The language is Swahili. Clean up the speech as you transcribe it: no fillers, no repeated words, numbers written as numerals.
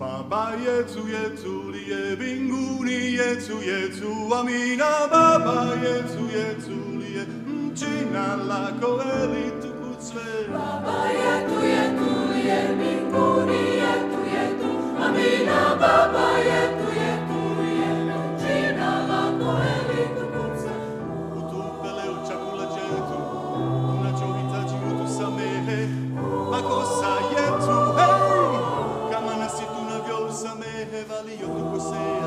Baba Yesu Yesu liye mbinguni, Yesu Yesu amina. Baba Yesu Yesu liye, jina lako litukuzwe. Baba yetu yetu liye mbinguni, yetu yetu amina. Baba yetu yetu liye, jina lako litukuzwe. Utupe leo chakula chetu tunachohitaji, utusamehe makosa yetu, hey, kama nasi tunavyosamehe waliotukosea.